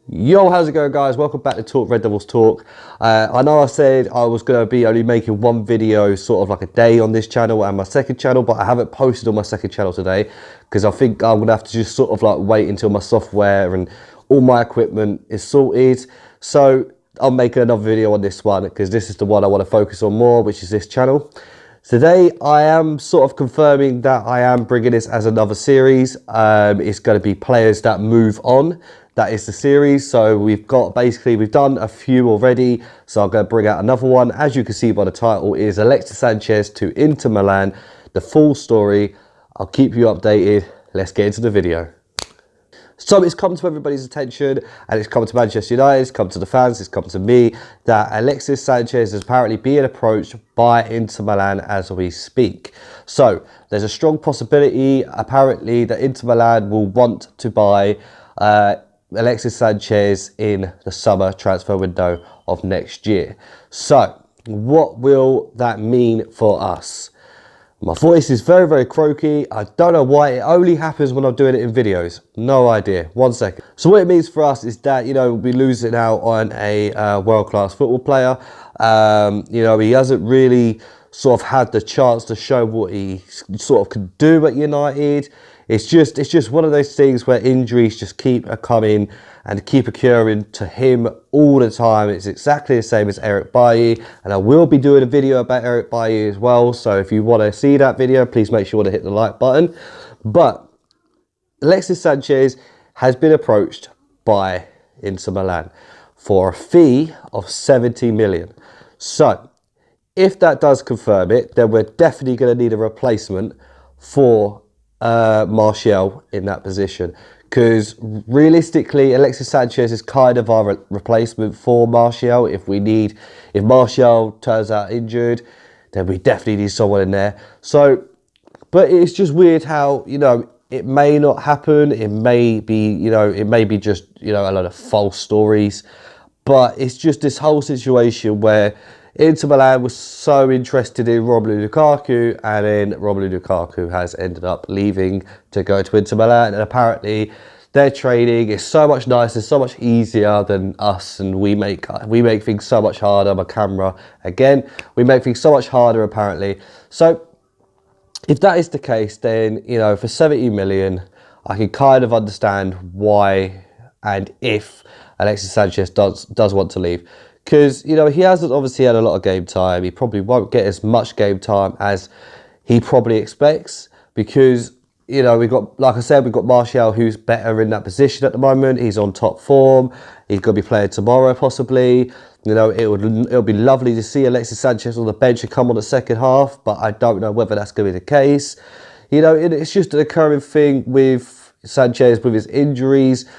Yo, how's it going, guys? Welcome back to Talk Red Devils Talk. I know I said I was going to be only making one video sort of like a day on this channel and my second channel, but I haven't posted on my second channel today because I think I'm going to have to just sort of like wait until my software and all my equipment is sorted. So I'll make another video on this one because this is the one I want to focus on more, which is this channel. Today, I am sort of confirming that I am bringing this as another series. It's going to be players that move on. That is the series. So we've done a few already. So I'm going to bring out another one. As you can see by the title, is Alexis Sanchez to Inter Milan. The full story. I'll keep you updated. Let's get into the video. So it's come to everybody's attention, and it's come to Manchester United, it's come to the fans, it's come to me, that Alexis Sanchez is apparently being approached by Inter Milan as we speak. So there's a strong possibility, apparently, that Inter Milan will want to buy Alexis Sanchez in the summer transfer window of next year. So what will that mean for us? My voice is very, very croaky. I don't know why. It only happens when I'm doing it in videos. No idea. 1 second. So what it means for us is that, we'll be losing out on a world-class football player. He hasn't really sort of had the chance to show what he sort of can do at United. It's just one of those things where injuries just keep coming and keep occurring to him all the time. It's exactly the same as Eric Bailly, and I will be doing a video about Eric Bailly as well. So if you want to see that video, please make sure to hit the like button. But Alexis Sanchez has been approached by Inter Milan for a fee of 70 million. So if that does confirm it, then we're definitely going to need a replacement for Martial in that position, because realistically Alexis Sanchez is kind of our replacement for Martial. If Martial turns out injured, then we definitely need someone in there. So, but it's just weird how, it may not happen. It may be, it may be just, a lot of false stories, but it's just this whole situation where Inter Milan was so interested in Romelu Lukaku, and then Romelu Lukaku has ended up leaving to go to Inter Milan, and apparently their training is so much nicer, so much easier than us, and we make things so much harder. My camera, again, we make things so much harder apparently. So if that is the case, then, for 70 million, I can kind of understand why and if Alexis Sanchez does want to leave. Because, he hasn't obviously had a lot of game time. He probably won't get as much game time as he probably expects. Because, we've got, like I said, we've got Martial, who's better in that position at the moment. He's on top form. He's going to be playing tomorrow, possibly. It'll be lovely to see Alexis Sanchez on the bench and come on the second half. But I don't know whether that's going to be the case. It's just an occurring thing with Sanchez, with his injuries.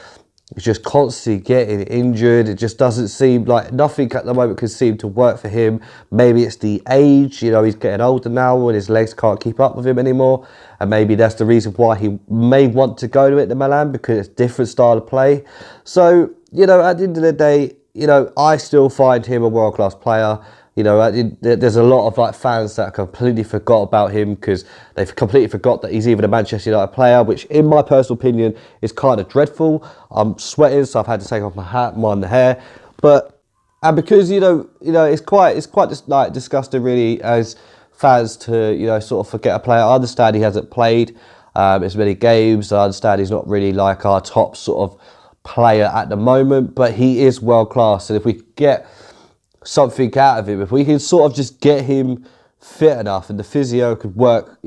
He's just constantly getting injured. It just doesn't seem like nothing at the moment can seem to work for him. Maybe it's the age, he's getting older now and his legs can't keep up with him anymore. And maybe that's the reason why he may want to go to Inter Milan, because it's a different style of play. So, at the end of the day, I still find him a world-class player. There's a lot of fans that completely forgot about him because they've completely forgot that he's even a Manchester United player, which in my personal opinion is kind of dreadful. I'm sweating, so I've had to take off my hat, mind the hair. And because it's quite just disgusting really as fans to sort of forget a player. I understand he hasn't played as many games. I understand he's not really like our top sort of player at the moment, but he is world class, and if we get something out of him, if we can sort of just get him fit enough and the physio could work,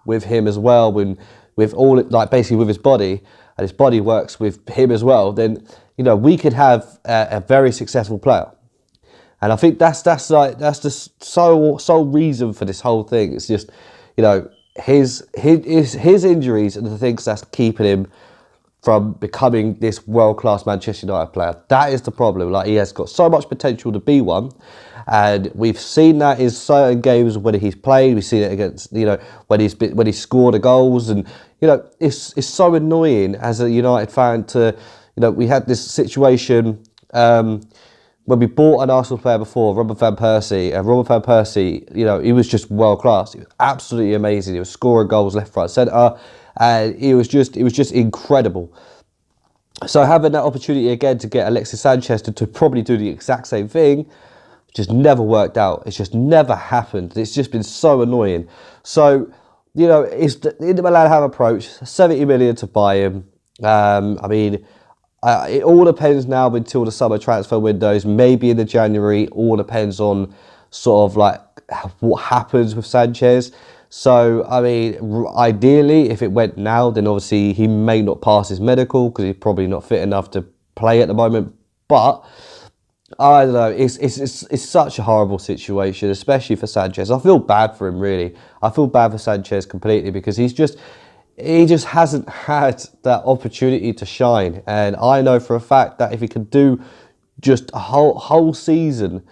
with him as well, with all basically with his body, and his body works with him as well, then we could have a very successful player. And I think that's the sole reason for this whole thing. It's just his injuries and the things that's keeping him from becoming this world-class Manchester United player. That is the problem. He has got so much potential to be one, and we've seen that in certain games when he's played. We've seen it against, when he's scored the goals, and it's so annoying as a United fan to, we had this situation when we bought an Arsenal player before, Robert van Persie, and Robert van Persie, he was just world-class. He was absolutely amazing. He was scoring goals left, right, centre. And it was just incredible. So having that opportunity again to get Alexis Sanchez to probably do the exact same thing just never worked out. It's just never happened. It's just been so annoying. So, you know, Inter Milan have approached 70 million to buy him. I mean, it all depends now until the summer transfer windows, maybe in the January. All depends on sort of like what happens with Sanchez. So, I mean, ideally, if it went now, then obviously he may not pass his medical because he's probably not fit enough to play at the moment. But I don't know, it's such a horrible situation, especially for Sanchez. I feel bad for him, really. I feel bad for Sanchez completely because he just hasn't had that opportunity to shine. And I know for a fact that if he can do just a whole season,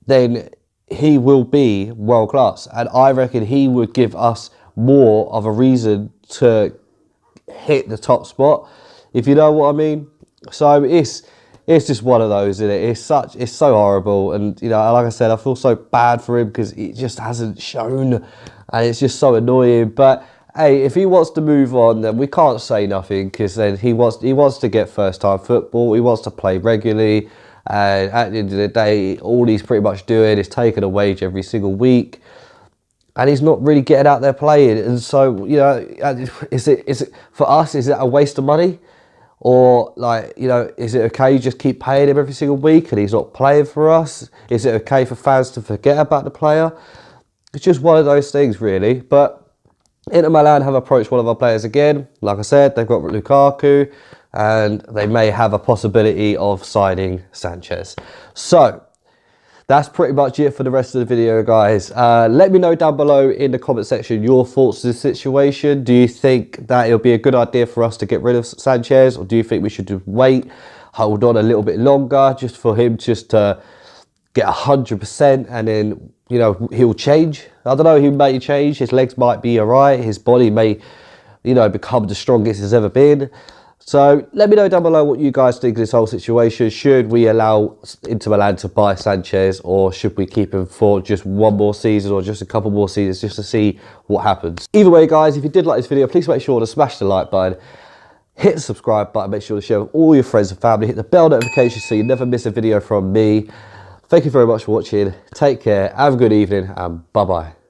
then he will be world class. And I reckon he would give us more of a reason to hit the top spot, if you know what I mean. So it's just one of those, isn't it? It's so horrible. And, you know, like I said, I feel so bad for him because it just hasn't shown. And it's just so annoying. But hey, if he wants to move on, then we can't say nothing because then he wants to get first-time football. He wants to play regularly. And at the end of the day, all he's pretty much doing is taking a wage every single week. And he's not really getting out there playing. And so, you know, is it for us, is it a waste of money? Or, like, you know, is it okay you just keep paying him every single week and he's not playing for us? Is it okay for fans to forget about the player? It's just one of those things, really. But Inter Milan have approached one of our players again. Like I said, they've got Lukaku and they may have a possibility of signing Sanchez. So that's pretty much it for the rest of the video, guys. Let me know down below in the comment section your thoughts on this situation. Do you think that it'll be a good idea for us to get rid of Sanchez, or do you think we should just wait, hold on a little bit longer just for him just to get 100% and then, you know, he'll change? I don't know, he may change. His legs might be all right. His body may, you know, become the strongest it's ever been. So let me know down below what you guys think of this whole situation. Should we allow Inter Milan to buy Sanchez, or should we keep him for just one more season or just a couple more seasons just to see what happens? Either way, guys, if you did like this video, please make sure to smash the like button, hit the subscribe button, make sure to share with all your friends and family, hit the bell notification so you never miss a video from me. Thank you very much for watching. Take care, have a good evening, and bye-bye.